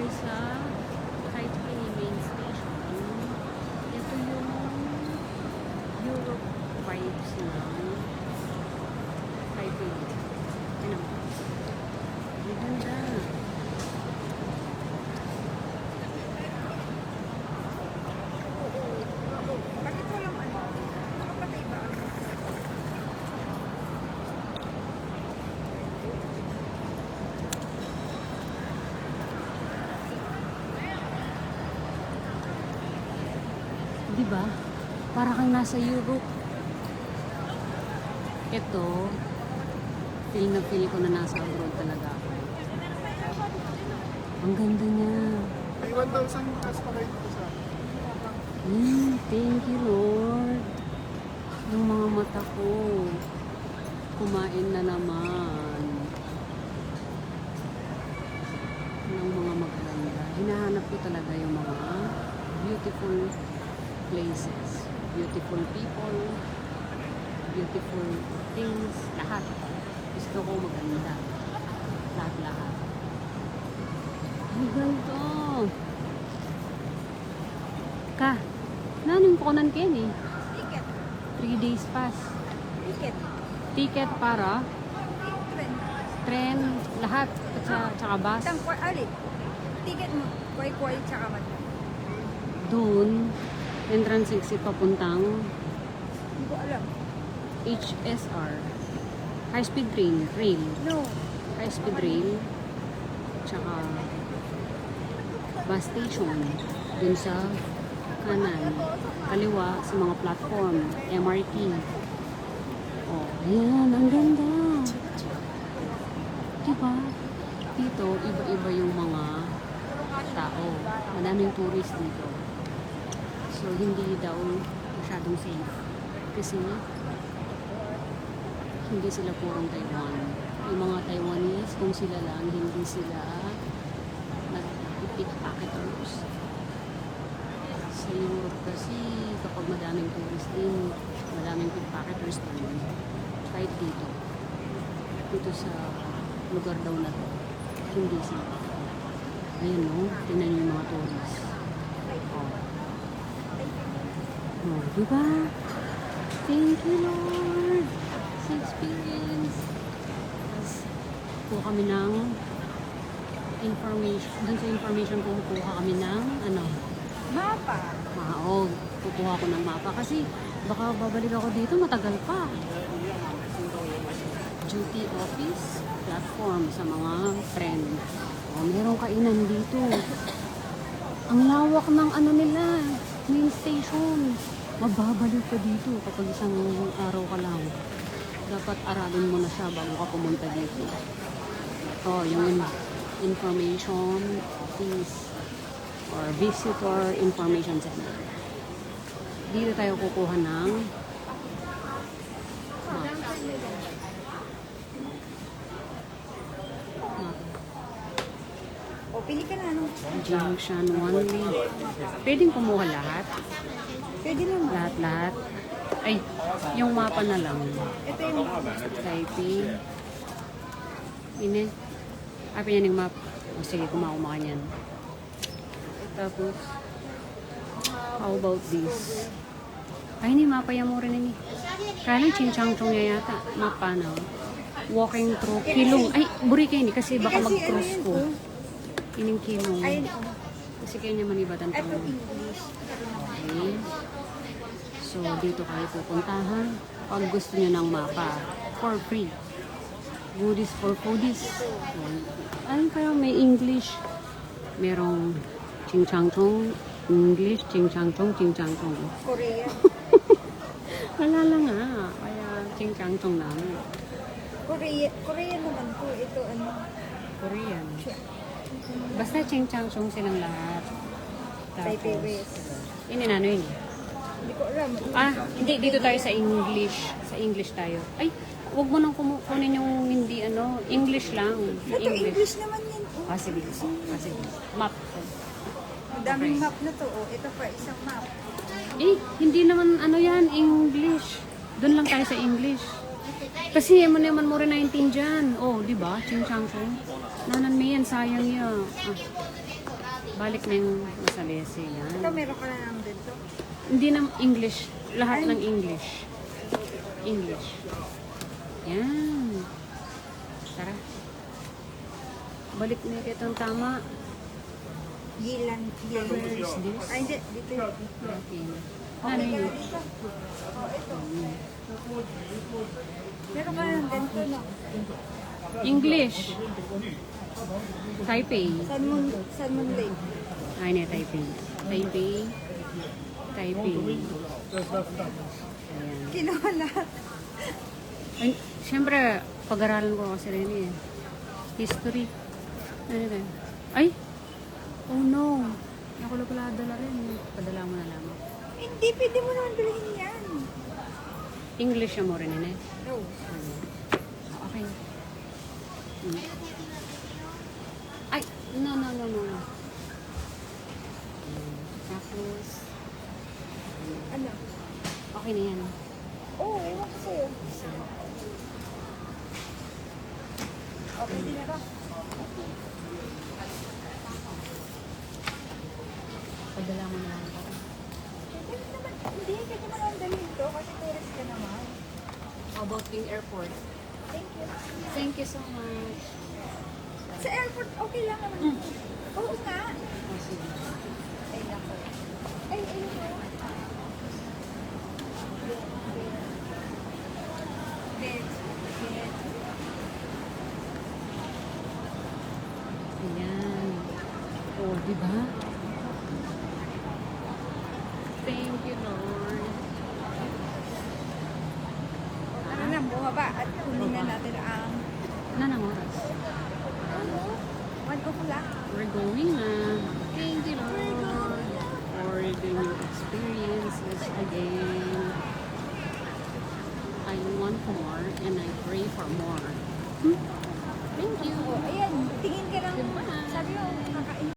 tayo sa Taipei main station. Ito yung Europe vibes ng Taipei. Yan ang ganda. Bakit walang ano? Kapatay ba? Diba? Para kang nasa Europe. Ito, feel na feel ko na nasa abroad talaga ako. Ang ganda niya. May 1,000 plus pa kayo dito sa Thank you, Lord. Yung mga mata ko, kumain na naman ng mga maganda. Hinahanap ko talaga yung mga beautiful places, beautiful people, beautiful things, lahat. Gusto ko maganda. Lahat-lahat. Ang ganda. Ka, nanin ko nan ken eh. Ticket. 3 days pass. Ticket. Ticket para Trend. tren, lahat. At saka bus. Tang ali. Ticket mo. Kway-kway tsaka mat. Doon, entrance exit papuntang Hindi ko alam. HSR. High speed train, rail. No. High speed rail. Tsaka bus station. Dun sa kanan. Kaliwa sa mga platform. MRT. Oh, ayan. Ang ganda. Diba? Dito, iba-iba yung mga tao. Madaming tourist dito. So, hindi daw masyadong safe. Kasi, hindi sila purong Taiwan. Yung mga Taiwanese, kung sila lang, hindi sila nag-pickpocketers. Sa Europe kasi, kapag madaming tourist din, madaming pickpocketers din. Kahit dito. Dito sa lugar daw na to, hindi sila. Ayan o, tingnan nyo yung mga tourist. Oh, diba? Thank you, Lord, sa experience. Tapos, kuha kami ng information. Dun sa information, kukuha kami ng, ano, Mapa. maog. Kukuha ko ng mapa. Kasi, baka babalik ako dito, matagal pa. Duty office, platform sa mga tren. Oh, merong kainan dito. Ang lawak ng ano nila, main station. Mababaliw ka dito kapag isang araw ka lang. Dapat aralin mo na siya bago ka pumunta dito. Oh, yung information office or visitor information center. Dito tayo kukuha ng O, pili ka na, no? Junction 1. Pwedeng kumuha lahat. Pwede naman. Lahat-lahat. Ay, yung mapa na lang. Ito yung Taipei. Ini. Ah, pinyaning map. O, sige, kumakuha niyan. Tapos, how about this? Ay, ini mapa yan mo rin ini. Kaya lang chinchang-chong niya yata. Mapa na. Walking through Kilong. Ay, buri kayo hindi kasi baka Kasi mag-cross ano yun, ko. oh. Ining Kilong. Ayun, oh. Kasi kaya niya manibatan Ito to. English. Okay. So, dito kayo pupuntahan. Pag gusto niyo ng mapa, for free. Goodies for foodies. Ay, pero may English. Merong ching-chang-chong, English, ching-chang-chong, ching-chang-chong. Korea. Wala lang nga. Kaya ching-chang-chong namin. Korea naman po. Ito ano. Korean. Basta ching-chang-chong silang lahat. Taipei West. Ini na ano yun? Hindi ko alam. Ah, hindi. Dito tayo sa English. Sa English tayo. Ay, huwag mo nang kunin yung hindi ano. English lang. Ito English naman yan. Oh. Ah, sige. Ah, sige. Map. Ang daming map na to. Oh. Ito pa, isang map. Eh, hindi naman ano yan. English. Doon lang tayo sa English. Kasi naman mo rin naintindihan. Oh, di ba? Ching chang chong. Nanan mo yan. Sayang yan. Ah. Balik na yung masalesi. Yan. Ito, meron ka na lang dito. Hindi na English. Lahat ng English. English. Yan. Tara. Balik na itong tama. Gilan. Where is this? Ay, hindi. Dito yun. Okay. Ano Okay ka yun? na dito. Oh, ito. Meron ka na lang dito, no? English. Taipei. San Moon Lake. Ay, na Taipei. Taipei. Taipei. Ayan. Kinuha lahat. Ay, siyempre, pag-aralan ko kasi rin eh. History. Ano rin? Ay! Oh no! Nakulkulada na rin. Padala mo na lang. Hindi, pwede mo naman bilhin yan. English mo rin yun eh. No. Okay. Ay! No. Tapos, Ano? okay na yan. Oo, ewan ko sa'yo. Okay, di na ba? Padala mo na lang ako. Pwede naman, hindi, pwede mo naman dalhin to kasi tourist ka naman. How about yung airport? Thank you. Thank you so much. Sa airport, okay lang naman. Oo nga. Oh, sige. Ay, nako. Ay, ayun mo. Ayan. Oh, di ba? Thank you, Lord. Tara na, bumaba at kunin na natin ang Nanang oras. 1 o'clock. We're going na. Thank you, Lord, for the new experiences again. I want more and I pray for more.